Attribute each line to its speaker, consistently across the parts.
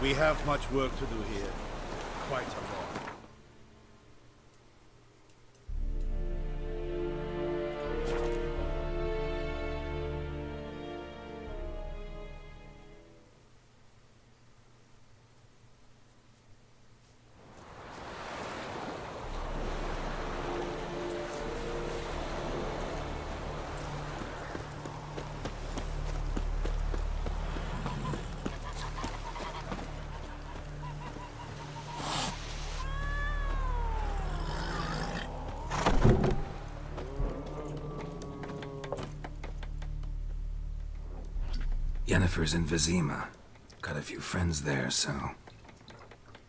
Speaker 1: We have much work to do here. Quite a lot.
Speaker 2: Yennefer's in Vizima. Got a few friends there, so...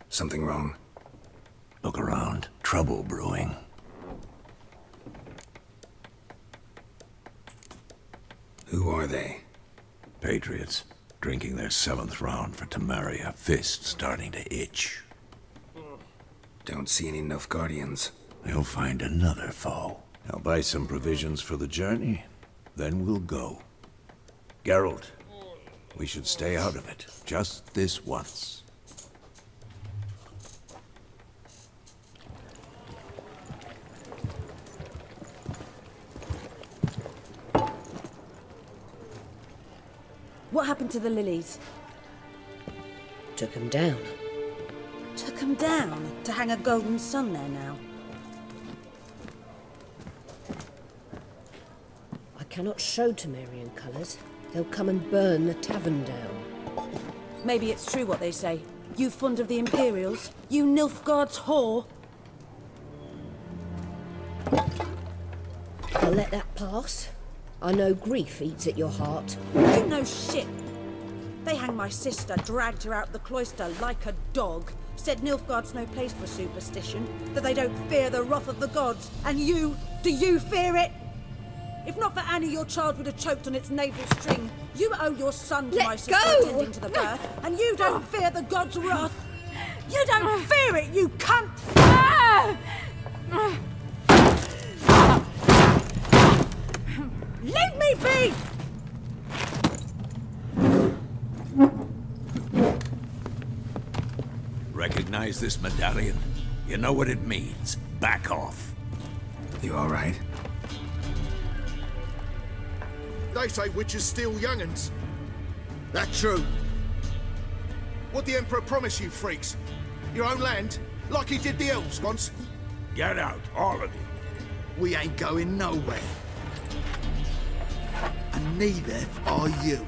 Speaker 2: Something wrong?
Speaker 3: Look around. Trouble brewing.
Speaker 2: Who are they?
Speaker 3: Patriots. Drinking their 7th round for Temeria. Fist starting to itch.
Speaker 2: Don't see any Nilfgaardians.
Speaker 3: They'll find another foe. I'll buy some provisions for the journey. Then we'll go. Geralt. We should stay out of it, just this once.
Speaker 4: What happened to the lilies?
Speaker 5: Took him down.
Speaker 4: Took 'em down to hang a golden sun there now.
Speaker 5: I cannot show Temerian colours. They'll come and burn the tavern down.
Speaker 4: Maybe it's true what they say. You fond of the Imperials? You Nilfgaard's whore?
Speaker 5: I'll let that pass. I know grief eats at your heart.
Speaker 4: You know shit. They hanged my sister, dragged her out the cloister like a dog. Said Nilfgaard's no place for superstition, that they don't fear the wrath of the gods. And you, do you fear it? If not for Annie, your child would have choked on its navel string. You owe your son to my sister attending to the birth, and you don't fear the gods' wrath. You don't fear it, you cunt! Leave me be!
Speaker 3: Recognize this medallion? You know what it means. Back off.
Speaker 2: You all right?
Speaker 1: They say witches steal young'uns. That true? What the Emperor promise you, freaks? Your own land? Like he did the elves once?
Speaker 3: Get out, all of you.
Speaker 1: We ain't going nowhere. And neither are you.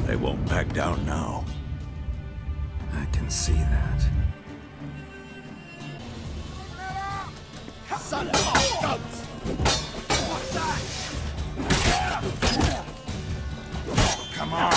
Speaker 3: They won't back down now.
Speaker 2: I can see that.
Speaker 1: Son of a goats! What's that?
Speaker 3: Come on!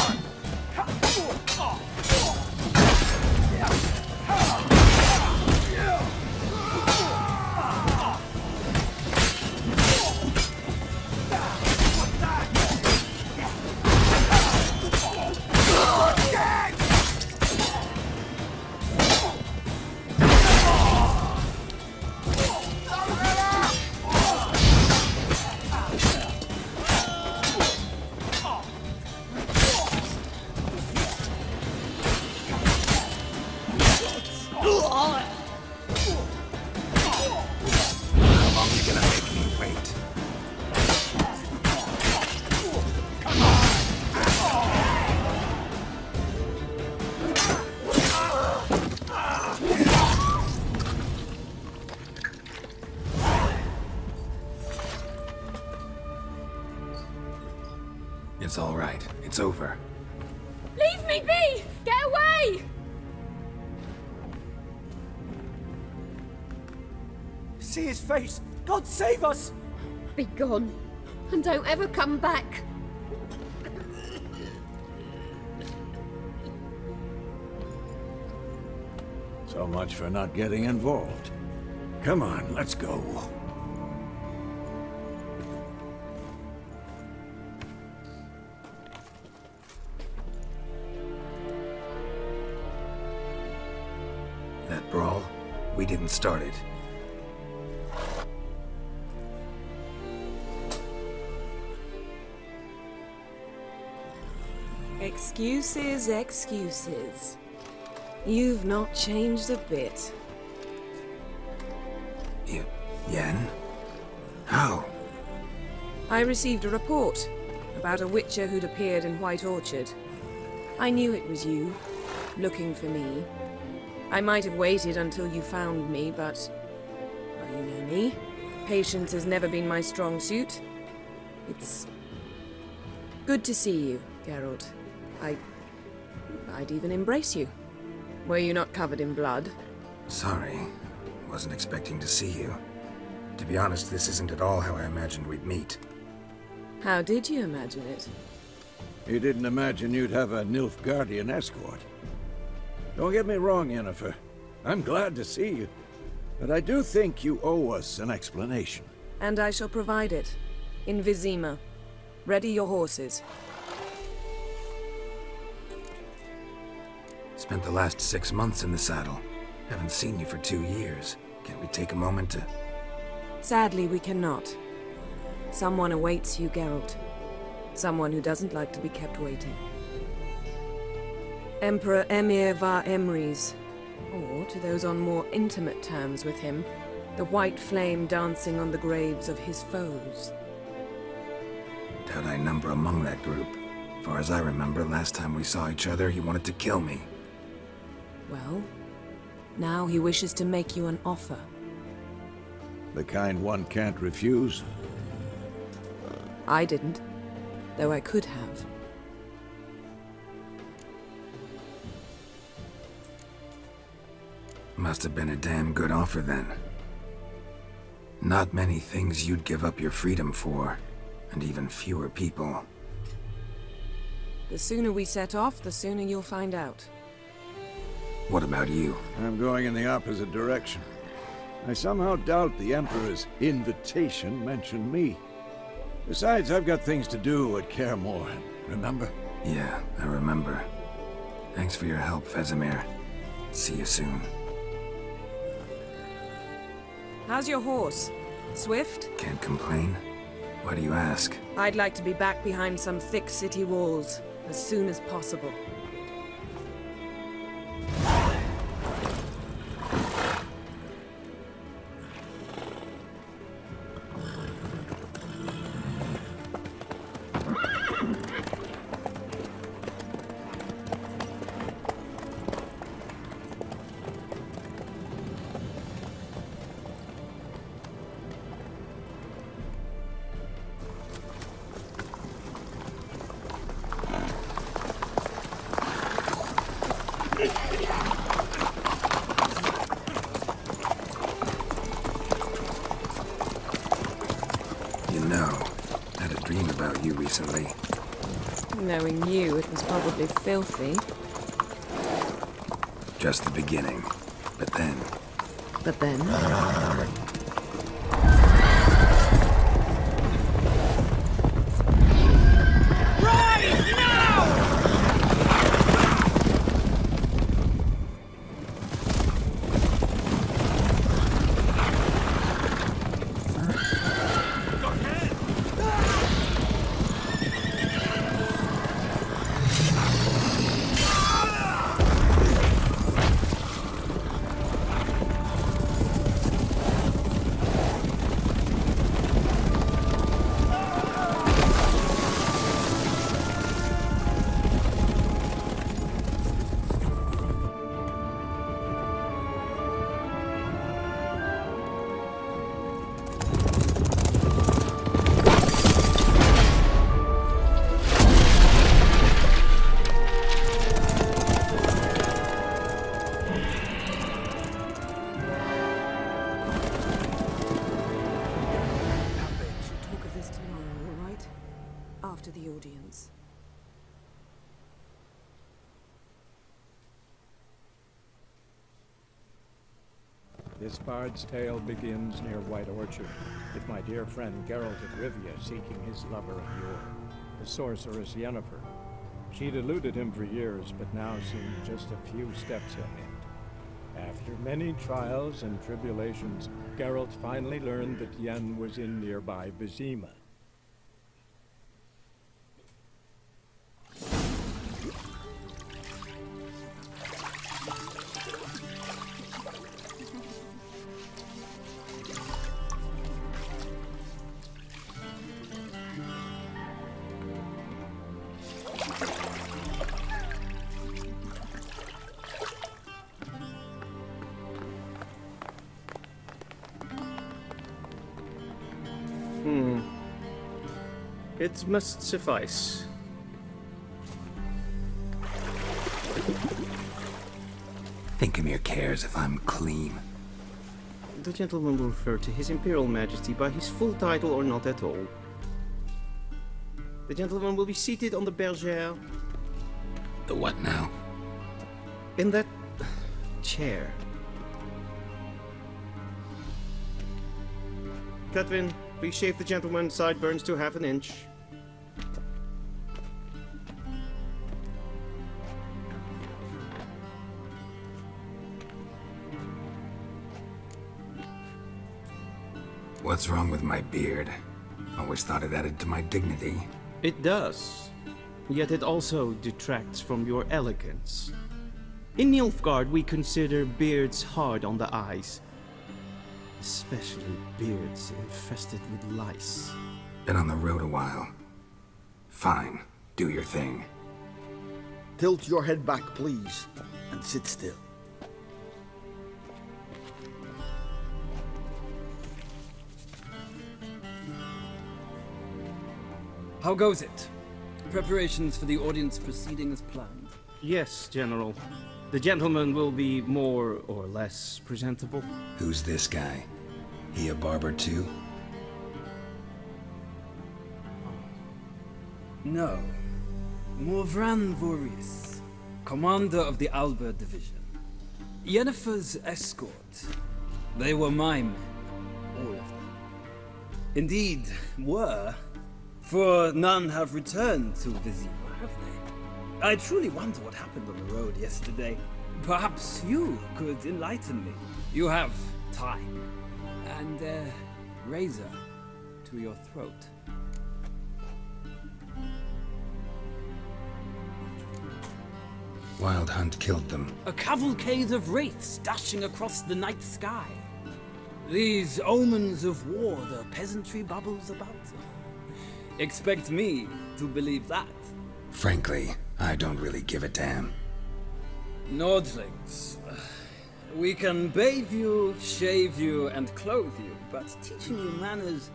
Speaker 2: It's all right. It's over.
Speaker 6: Leave me be! Get away!
Speaker 7: See his face! God save us!
Speaker 6: Be gone, and don't ever come back.
Speaker 3: So much for not getting involved. Come on, let's go.
Speaker 2: That brawl, we didn't start it.
Speaker 4: It
Speaker 8: Excuses, excuses. You've not changed a bit.
Speaker 2: Yen? How?
Speaker 8: I received a report about a witcher who'd appeared in White Orchard. I knew it was you, looking for me. I might have waited until you found me, but... well, you know me. Patience has never been my strong suit. It's... good to see you, Geralt. I'd even embrace you. Were you not covered in blood?
Speaker 2: Sorry. Wasn't expecting to see you. To be honest, this isn't at all how I imagined we'd meet.
Speaker 8: How did you imagine it?
Speaker 3: You didn't imagine you'd have a Nilfgaardian escort. Don't get me wrong, Yennefer. I'm glad to see you. But I do think you owe us an explanation.
Speaker 8: And I shall provide it. In Vizima. Ready your horses.
Speaker 2: Spent the last 6 months in the saddle. Haven't seen you for 2 years. Can't we take a moment to...
Speaker 8: Sadly, we cannot. Someone awaits you, Geralt. Someone who doesn't like to be kept waiting. Emperor Emhyr var Emreis. Or, to those on more intimate terms with him, the white flame dancing on the graves of his foes.
Speaker 2: Doubt I number among that group. Far as I remember, last time we saw each other, he wanted to kill me.
Speaker 8: Well, now he wishes to make you an offer.
Speaker 3: The kind one can't refuse.
Speaker 8: I didn't, though I could have.
Speaker 2: Must have been a damn good offer then. Not many things you'd give up your freedom for, and even fewer people.
Speaker 8: The sooner we set off, the sooner you'll find out.
Speaker 2: What about you?
Speaker 3: I'm going in the opposite direction. I somehow doubt the Emperor's invitation mentioned me. Besides, I've got things to do at Kaer Morhen, remember?
Speaker 2: Yeah, I remember. Thanks for your help, Vesemir. See you soon.
Speaker 8: How's your horse? Swift?
Speaker 2: Can't complain. Why do you ask?
Speaker 8: I'd like to be back behind some thick city walls as soon as possible.
Speaker 2: You know, I had a dream about you recently.
Speaker 8: Knowing you, it was probably filthy.
Speaker 2: Just the beginning. But then...
Speaker 8: But then... After the audience.
Speaker 9: This bard's tale begins near White Orchard, with my dear friend Geralt of Rivia seeking his lover of yore, the sorceress Yennefer. She'd eluded him for years, but now seemed just a few steps ahead. After many trials and tribulations, Geralt finally learned that Yen was in nearby Vizima.
Speaker 10: It must suffice.
Speaker 2: Think Emhyr cares if I'm clean?
Speaker 10: The gentleman will refer to His Imperial Majesty by his full title or not at all. The gentleman will be seated on the bergère.
Speaker 2: The what now?
Speaker 10: In that chair. Catwin, please shave the gentleman's sideburns to half an inch.
Speaker 2: What's wrong with my beard? Always thought it added to my dignity.
Speaker 10: It does. Yet it also detracts from your elegance. In Nilfgaard, we consider beards hard on the eyes. Especially beards infested with lice.
Speaker 2: Been on the road a while. Fine, do your thing.
Speaker 1: Tilt your head back, please, and sit still.
Speaker 11: How goes it? Preparations for the audience proceeding as planned?
Speaker 10: Yes, General. The gentleman will be more or less presentable.
Speaker 2: Who's this guy? He a barber too?
Speaker 11: No. Emhyr var Emreis, commander of the Alba division. Yennefer's escort. They were my men, all of them. Indeed, were. For none have returned to Vizir, have they? I truly wonder what happened on the road yesterday. Perhaps you could enlighten me. You have time. And a razor to your throat.
Speaker 2: Wild hunt killed them.
Speaker 11: A cavalcade of wraiths dashing across the night sky. These omens of war the peasantry bubbles about. Expect me to believe that.
Speaker 2: Frankly, I don't really give a damn.
Speaker 11: Nordlings. We can bathe you, shave you, and clothe you, but teaching you manners,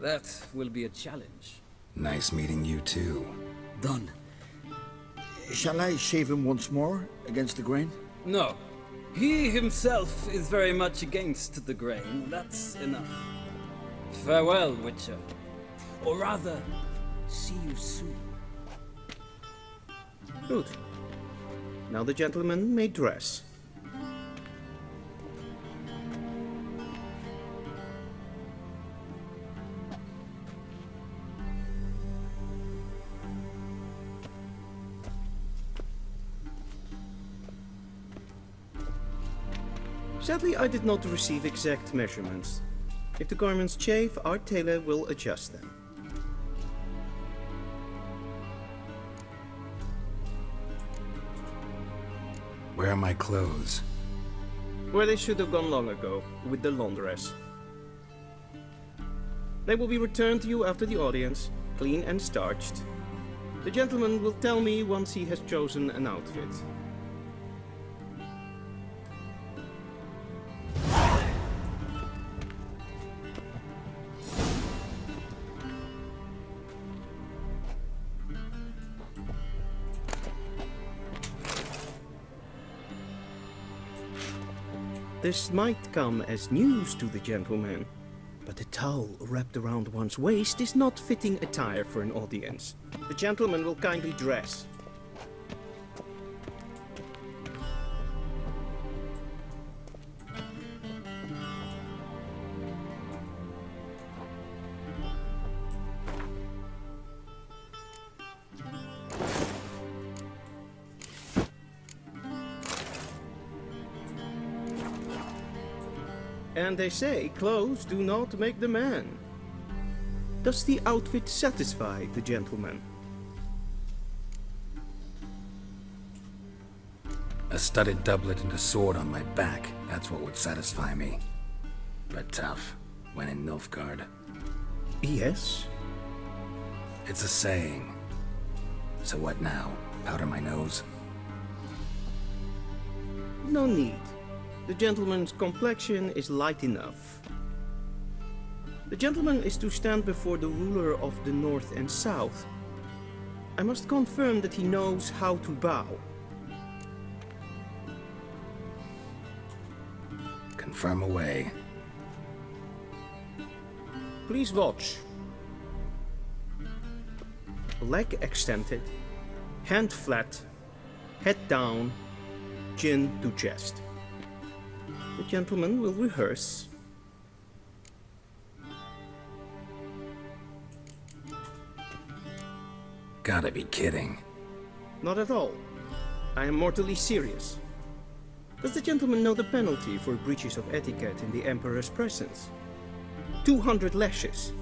Speaker 11: that will be a challenge.
Speaker 2: Nice meeting you too.
Speaker 1: Done. Shall I shave him once more, against the grain?
Speaker 11: No. He himself is very much against the grain. That's enough. Farewell, Witcher. Or rather, see you soon.
Speaker 10: Good. Now the gentleman may dress. Sadly, I did not receive exact measurements. If the garments chafe, our tailor will adjust them.
Speaker 2: Where are my clothes?
Speaker 10: Where they should have gone long ago, with the laundress. They will be returned to you after the audience, clean and starched. The gentleman will tell me once he has chosen an outfit. This might come as news to the gentleman, but a towel wrapped around one's waist is not fitting attire for an audience. The gentleman will kindly dress. And they say clothes do not make the man. Does the outfit satisfy the gentleman?
Speaker 2: A studded doublet and a sword on my back, that's what would satisfy me. But tough, when in Nilfgaard.
Speaker 10: Yes.
Speaker 2: It's a saying. So what now? Powder my nose?
Speaker 10: No need. The gentleman's complexion is light enough. The gentleman is to stand before the ruler of the North and South. I must confirm that he knows how to bow.
Speaker 2: Confirm away.
Speaker 10: Please watch. Leg extended, hand flat, head down, chin to chest. The gentleman will rehearse.
Speaker 2: Gotta be kidding.
Speaker 10: Not at all. I am mortally serious. Does the gentleman know the penalty for breaches of etiquette in the Emperor's presence? 200 lashes.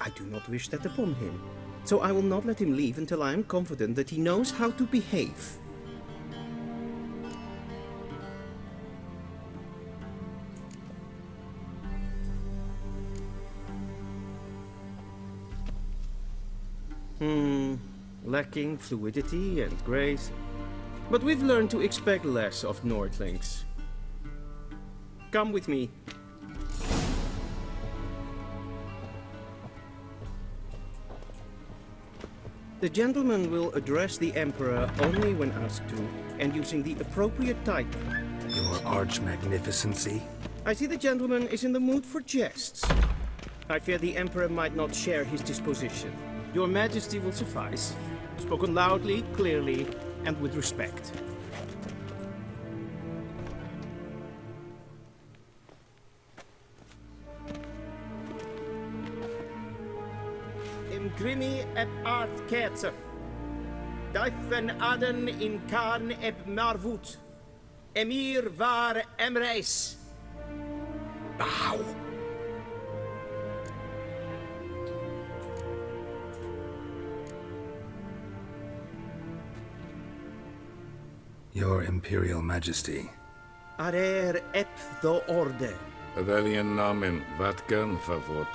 Speaker 10: I do not wish that upon him, so I will not let him leave until I am confident that he knows how to behave. Lacking fluidity and grace. But we've learned to expect less of Nordlings. Come with me. The gentleman will address the Emperor only when asked to, and using the appropriate title.
Speaker 2: Your arch-magnificency?
Speaker 10: I see the gentleman is in the mood for jests. I fear the Emperor might not share his disposition. Your Majesty will suffice. Spoken loudly, clearly, and with respect. Im Grimmi eb art ketzer. Duiven aden in Khan eb marvoet. Emhyr var Emreis.
Speaker 2: Bow. Your Imperial Majesty.
Speaker 10: Arer ep the orde.
Speaker 12: Weljen namen wat gern verwort.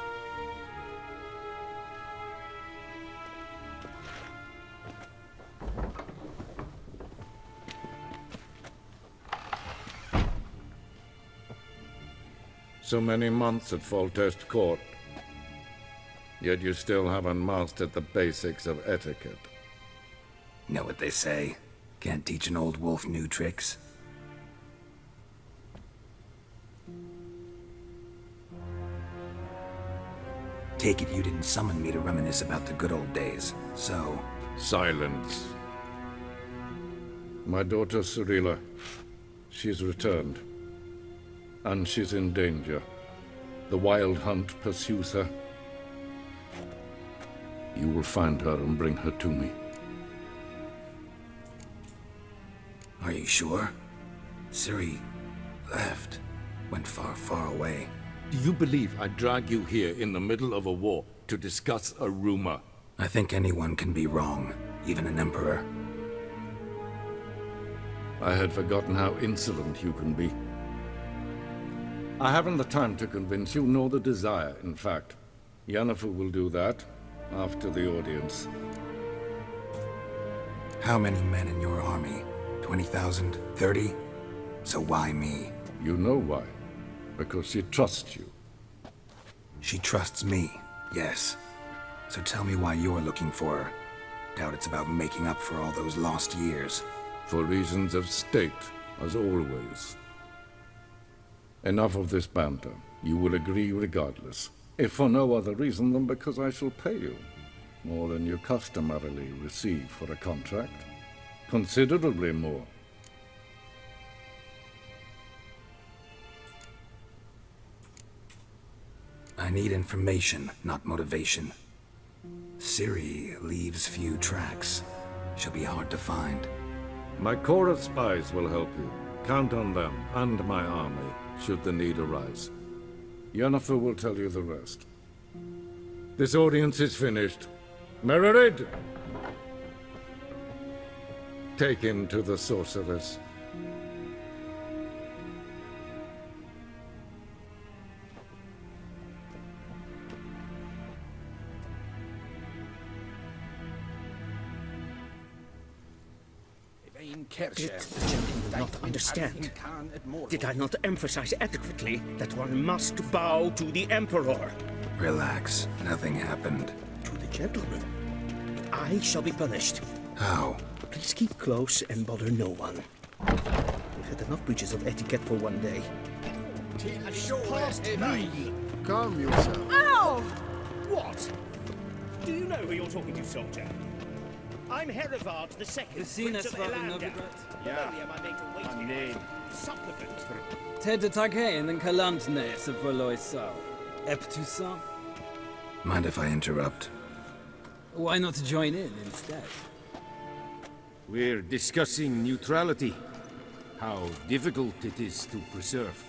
Speaker 12: So many months at Foltest Court, yet you still haven't mastered the basics of etiquette.
Speaker 2: Know what they say? Can't teach an old wolf new tricks. Take it you didn't summon me to reminisce about the good old days, so...
Speaker 12: Silence. My daughter Ciri'la, she's returned. And she's in danger. The Wild Hunt pursues her. You will find her and bring her to me.
Speaker 2: Are you sure? Ciri left. Went far, far away.
Speaker 12: Do you believe I'd drag you here in the middle of a war to discuss a rumor?
Speaker 2: I think anyone can be wrong, even an emperor.
Speaker 12: I had forgotten how insolent you can be. I haven't the time to convince you, nor the desire, in fact. Yennefer will do that after the audience.
Speaker 2: How many men in your army? 20,000? 30? So why me?
Speaker 12: You know why. Because she trusts you.
Speaker 2: She trusts me, yes. So tell me why you're looking for her. Doubt it's about making up for all those lost years.
Speaker 12: For reasons of state, as always. Enough of this banter. You will agree regardless. If for no other reason than because I shall pay you. More than you customarily receive for a contract. Considerably more.
Speaker 2: I need information, not motivation. Ciri leaves few tracks. She'll be hard to find.
Speaker 12: My corps of spies will help you. Count on them and my army, should the need arise. Yennefer will tell you the rest. This audience is finished. Mererid! Take him to the sorceress.
Speaker 13: Did the gentleman not understand? Did I not emphasize adequately that one must bow to the Emperor?
Speaker 2: Relax. Nothing happened.
Speaker 13: To the gentleman. But I shall be punished.
Speaker 2: How?
Speaker 13: Please keep close and bother no one. We've had enough breaches of etiquette for one day.
Speaker 1: Calm yourself.
Speaker 4: Ow!
Speaker 13: What? Do you know who you're talking to, soldier? I'm Herivard the Second, Prince of Elandar. Only am I made to wait here. Supplicant.
Speaker 11: Ted Taghain and Kalantnes of Verloisau. Ep Toussand.
Speaker 2: Mind if I interrupt?
Speaker 11: Why not join in instead?
Speaker 14: We're discussing neutrality. How difficult it is to preserve.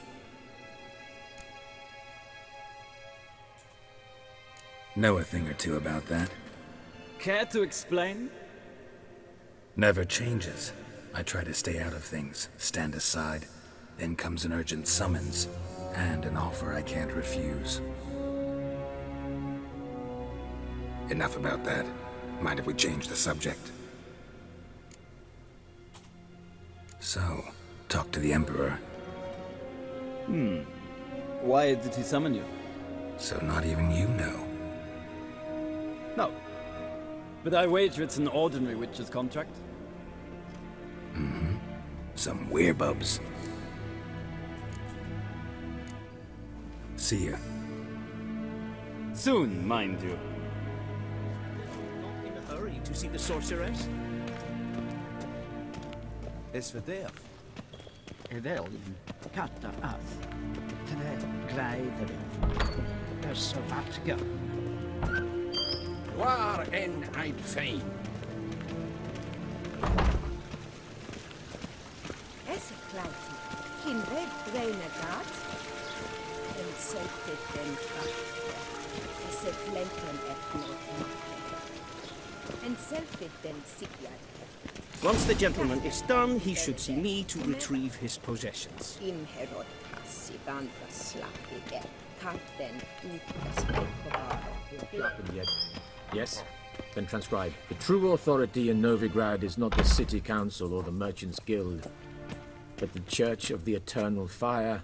Speaker 2: Know a thing or two about that?
Speaker 11: Care to explain?
Speaker 2: Never changes. I try to stay out of things, stand aside. Then comes an urgent summons, and an offer I can't refuse. Enough about that. Mind if we change the subject? So, talk to the Emperor.
Speaker 11: Why did he summon you?
Speaker 2: So not even you know.
Speaker 11: No. But I wager it's an ordinary witch's contract.
Speaker 2: Some werebubs. See ya.
Speaker 11: Soon, mind you.
Speaker 13: Not in a hurry to see the sorceress.
Speaker 7: Is för det.
Speaker 15: Edelin katta ath. Trägläder. Össovatka.
Speaker 14: War en I'd fein.
Speaker 4: Esseklaiti. Kinred Breinagat. En selfit den fakta. Esseklenten etnot. En selfit den sikyat.
Speaker 13: Once the gentleman is done, he should see me to retrieve his possessions.
Speaker 4: Emhyr var passivanta slappige. Katten
Speaker 14: Yet. Yes? Then transcribe. The true authority in Novigrad is not the city council or the merchants' guild, but the Church of the Eternal Fire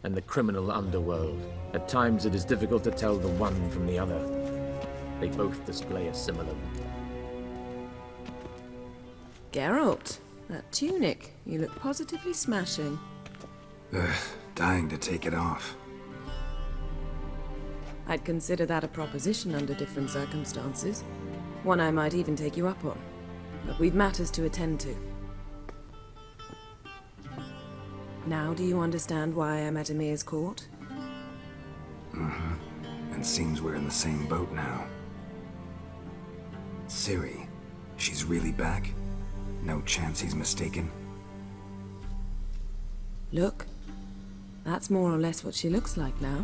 Speaker 14: and the criminal underworld. At times it is difficult to tell the one from the other. They both display a similar.
Speaker 8: Geralt, that tunic. You look positively smashing.
Speaker 2: Dying to take it off.
Speaker 8: I'd consider that a proposition under different circumstances. One I might even take you up on. But we've matters to attend to. Now do you understand why I'm at Emhyr's court?
Speaker 2: And seems we're in the same boat now. Ciri, she's really back? No chance he's mistaken?
Speaker 8: Look, that's more or less what she looks like now.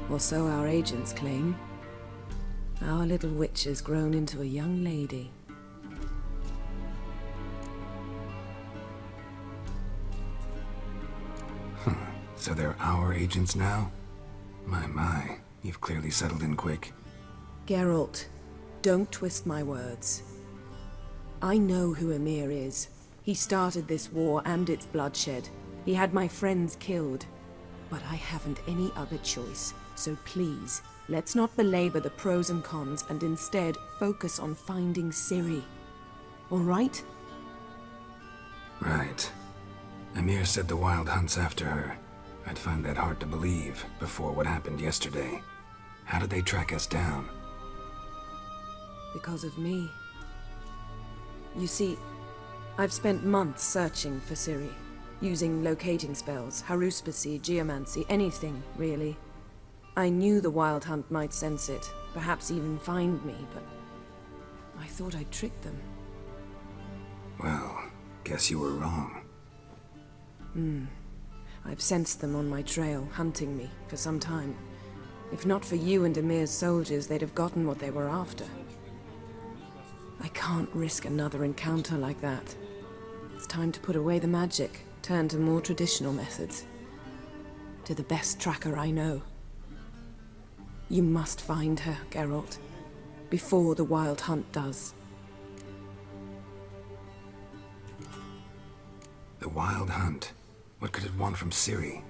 Speaker 8: Or so our agents claim. Our little witch has grown into a young lady.
Speaker 2: So they're our agents now? My, you've clearly settled in quick.
Speaker 8: Geralt, don't twist my words. I know who Emhyr is. He started this war and its bloodshed. He had my friends killed. But I haven't any other choice. So please, let's not belabor the pros and cons and instead focus on finding Ciri. All right?
Speaker 2: Right. Emhyr said the Wild Hunt's after her. I'd find that hard to believe before what happened yesterday. How did they track us down?
Speaker 8: Because of me. You see, I've spent months searching for Ciri, using locating spells, haruspicy, geomancy, anything, really. I knew the Wild Hunt might sense it, perhaps even find me, but I thought I'd tricked them.
Speaker 2: Well, guess you were wrong.
Speaker 8: I've sensed them on my trail, hunting me, for some time. If not for you and Emhyr's soldiers, they'd have gotten what they were after. I can't risk another encounter like that. It's time to put away the magic, turn to more traditional methods. To the best tracker I know. You must find her, Geralt, before the Wild Hunt does.
Speaker 2: The Wild Hunt. What could it want from Ciri?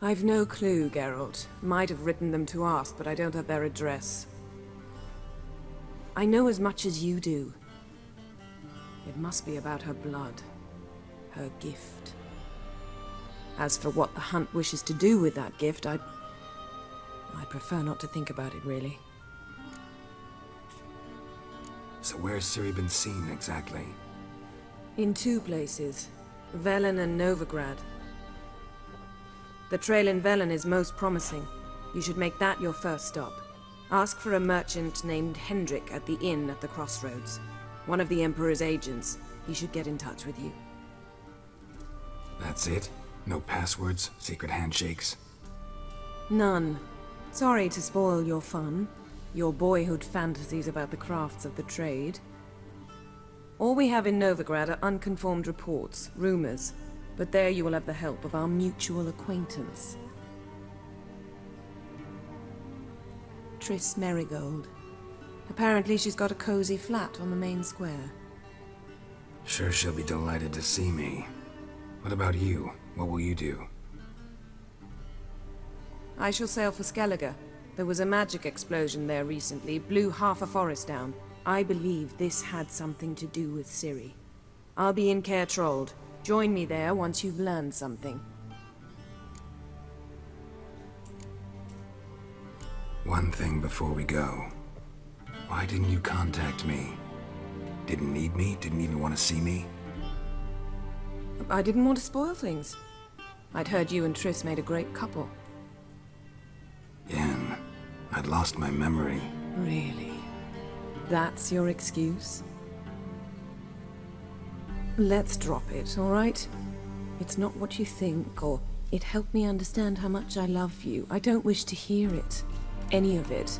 Speaker 8: I've no clue, Geralt. Might have written them to ask, but I don't have their address. I know as much as you do. It must be about her blood. Her gift. As for what the Hunt wishes to do with that gift, I prefer not to think about it, really.
Speaker 2: So where's Ciri been seen, exactly?
Speaker 8: In 2 places. Velen and Novigrad. The trail in Velen is most promising. You should make that your first stop. Ask for a merchant named Hendrik at the inn at the crossroads. One of the Emperor's agents. He should get in touch with you.
Speaker 2: That's it? No passwords? Secret handshakes?
Speaker 8: None. Sorry to spoil your fun. Your boyhood fantasies about the crafts of the trade. All we have in Novigrad are unconfirmed reports, rumors. But there you will have the help of our mutual acquaintance. Triss Merigold. Apparently she's got a cozy flat on the main square.
Speaker 2: Sure she'll be delighted to see me. What about you? What will you do?
Speaker 8: I shall sail for Skellige. There was a magic explosion there recently, blew half a forest down. I believe this had something to do with Ciri. I'll be in Caer Trold. Join me there once you've learned something.
Speaker 2: One thing before we go. Why didn't you contact me? Didn't need me? Didn't even want to see me?
Speaker 8: I didn't want to spoil things. I'd heard you and Triss made a great couple.
Speaker 2: Yen, I'd lost my memory.
Speaker 8: Really? That's your excuse? Let's drop it, all right? It's not what you think, or it helped me understand how much I love you. I don't wish to hear it. Any of it.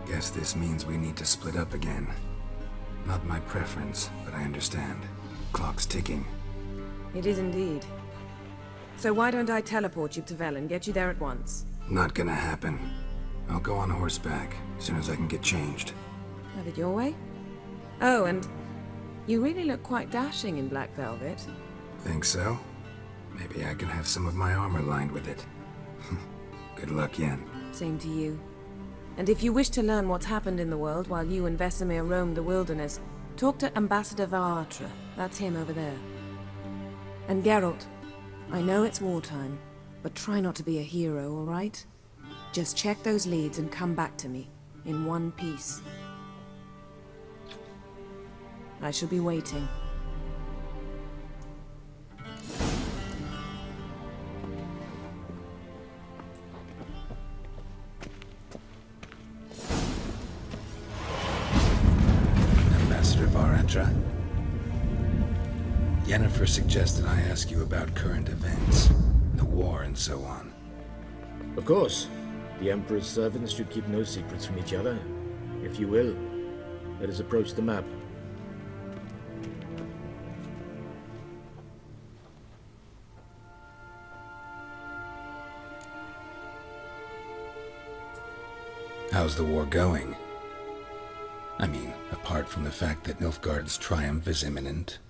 Speaker 2: Guess this means we need to split up again. Not my preference, but I understand. Clock's ticking.
Speaker 8: It is indeed. So why don't I teleport you to Velen, get you there at once?
Speaker 2: Not gonna happen. I'll go on horseback, as soon as I can get changed.
Speaker 8: Have it your way? Oh, and you really look quite dashing in black velvet.
Speaker 2: Think so? Maybe I can have some of my armor lined with it. Good luck, Yen.
Speaker 8: Same to you. And if you wish to learn what's happened in the world while you and Vesemir roamed the wilderness, talk to Ambassador Vahşi. That's him over there. And Geralt, I know it's wartime, but try not to be a hero, all right? Just check those leads and come back to me, in one piece. I shall be waiting.
Speaker 2: Ambassador Varentra. Yennefer suggested I ask you about current events, the war and so on.
Speaker 14: Of course. The Emperor's servants should keep no secrets from each other. If you will, let us approach the map.
Speaker 2: How's the war going? I mean, apart from the fact that Nilfgaard's triumph is imminent.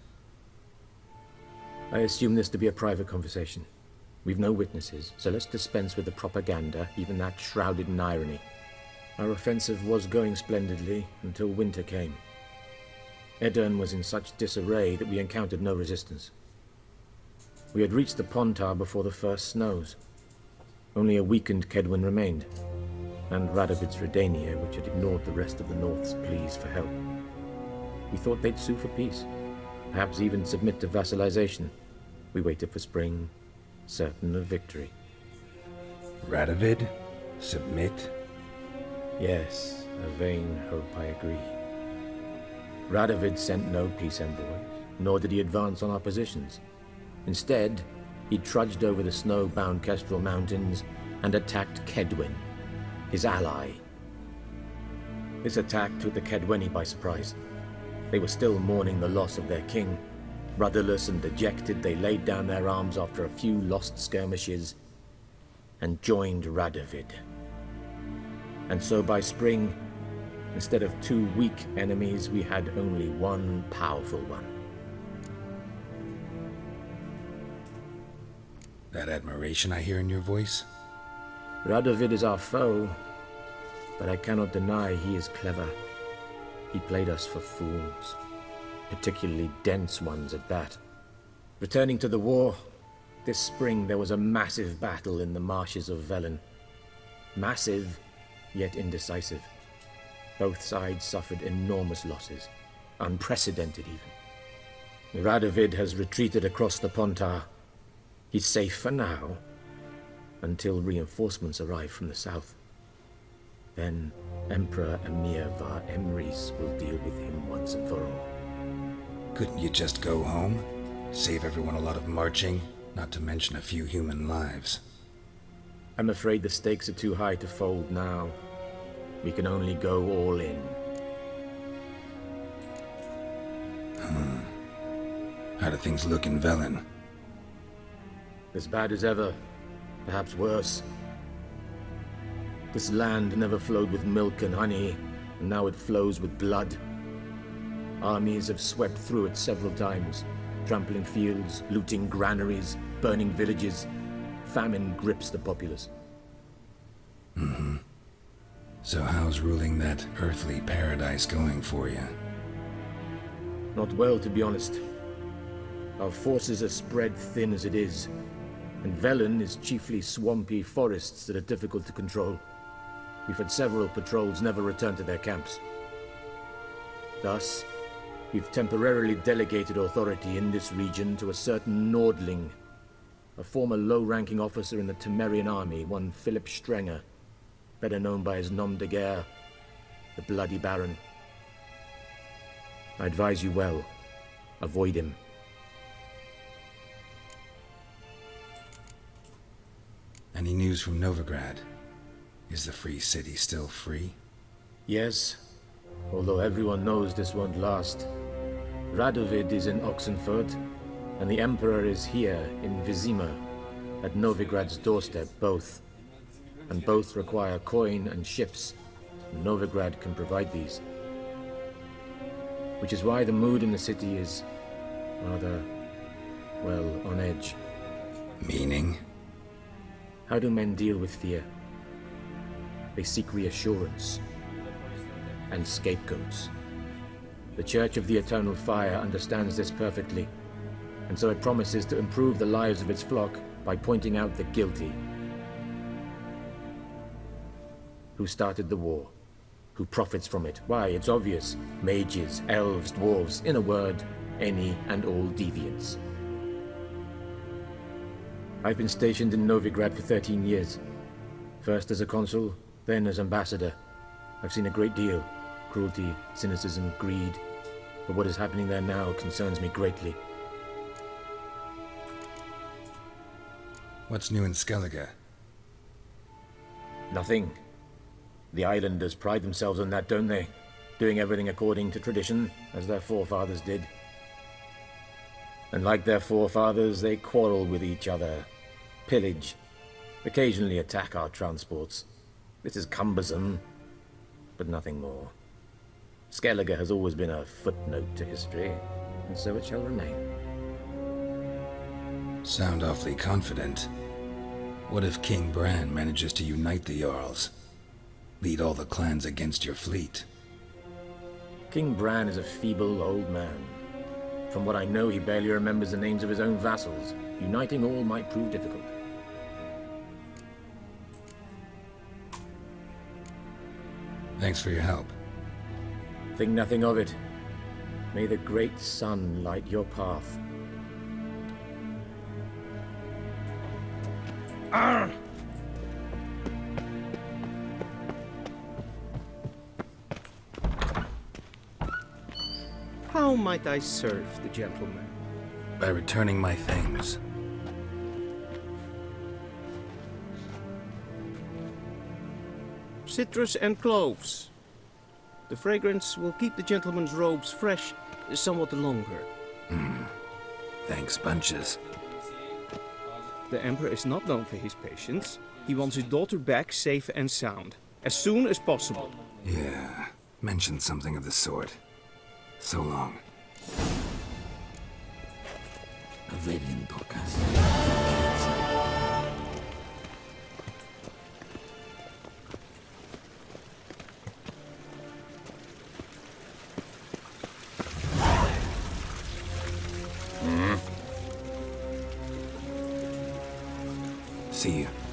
Speaker 14: I assume this to be a private conversation. We've no witnesses, so let's dispense with the propaganda, even that shrouded in irony. Our offensive was going splendidly until winter came. Edirn was in such disarray that we encountered no resistance. We had reached the Pontar before the first snows. Only a weakened Kedwen remained, and Radovid's Redania, which had ignored the rest of the North's pleas for help. We thought they'd sue for peace, perhaps even submit to vassalization. We waited for spring, certain of victory.
Speaker 2: Radovid? Submit?
Speaker 14: Yes, a vain hope, I agree. Radovid sent no peace envoys, nor did he advance on our positions. Instead, he trudged over the snow-bound Kestrel Mountains and attacked Kedwen, his ally. This attack took the Kedweni by surprise. They were still mourning the loss of their king. Rudderless and dejected, they laid down their arms after a few lost skirmishes and joined Radovid. And so by spring, instead of 2 weak enemies, we had only one powerful one.
Speaker 2: That admiration I hear in your voice?
Speaker 14: Radovid is our foe, but I cannot deny he is clever. He played us for fools, particularly dense ones at that. Returning to the war, this spring there was a massive battle in the marshes of Velen. Massive, yet indecisive. Both sides suffered enormous losses, unprecedented even. Radovid has retreated across the Pontar. He's safe for now, until reinforcements arrive from the south. Then Emperor Emhyr var Emreis will deal with him once and for all.
Speaker 2: Couldn't you just go home? Save everyone a lot of marching, not to mention a few human lives.
Speaker 14: I'm afraid the stakes are too high to fold now. We can only go all in.
Speaker 2: How do things look in Velen?
Speaker 14: As bad as ever, perhaps worse. This land never flowed with milk and honey, and now it flows with blood. Armies have swept through it several times, trampling fields, looting granaries, burning villages. Famine grips the populace.
Speaker 2: So how's ruling that earthly paradise going for you?
Speaker 14: Not well, to be honest. Our forces are spread thin as it is, and Velen is chiefly swampy forests that are difficult to control. We've had several patrols never return to their camps. Thus, we've temporarily delegated authority in this region to a certain Nordling, a former low-ranking officer in the Temerian army, one Philip Strenger, better known by his nom de guerre, the Bloody Baron. I advise you well, avoid him.
Speaker 2: Any news from Novigrad? Is the free city still free?
Speaker 14: Yes, although everyone knows this won't last. Radovid is in Oxenfurt, and the Emperor is here in Vizima, at Novigrad's doorstep, both. And both require coin and ships, and Novigrad can provide these. Which is why the mood in the city is rather, well, on edge.
Speaker 2: Meaning?
Speaker 14: How do men deal with fear? They seek reassurance and scapegoats. The Church of the Eternal Fire understands this perfectly, and so it promises to improve the lives of its flock by pointing out the guilty. Who started the war? Who profits from it? Why, it's obvious. Mages, elves, dwarves, in a word, any and all deviants. I've been stationed in Novigrad for 13 years. First as a consul, then as ambassador. I've seen a great deal. Cruelty, cynicism, greed. But what is happening there now concerns me greatly.
Speaker 2: What's new in Skellige?
Speaker 14: Nothing. The islanders pride themselves on that, don't they? Doing everything according to tradition, as their forefathers did. And like their forefathers, they quarrel with each other, pillage, occasionally attack our transports. This is cumbersome, but nothing more. Skellige has always been a footnote to history, and so it shall remain.
Speaker 2: Sound awfully confident. What if King Bran manages to unite the Jarls? Lead all the clans against your fleet?
Speaker 14: King Bran is a feeble old man. From what I know, he barely remembers the names of his own vassals. Uniting all might prove difficult.
Speaker 2: Thanks for your help.
Speaker 14: Think nothing of it. May the great sun light your path.
Speaker 10: Arr! How might I serve the gentleman?
Speaker 2: By returning my things.
Speaker 10: Citrus and cloves. The fragrance will keep the gentleman's robes fresh somewhat longer.
Speaker 2: Thanks, bunches.
Speaker 10: The Emperor is not known for his patience. He wants his daughter back safe and sound. as soon as possible.
Speaker 2: Yeah, mentioned something of the sort. So long. See you.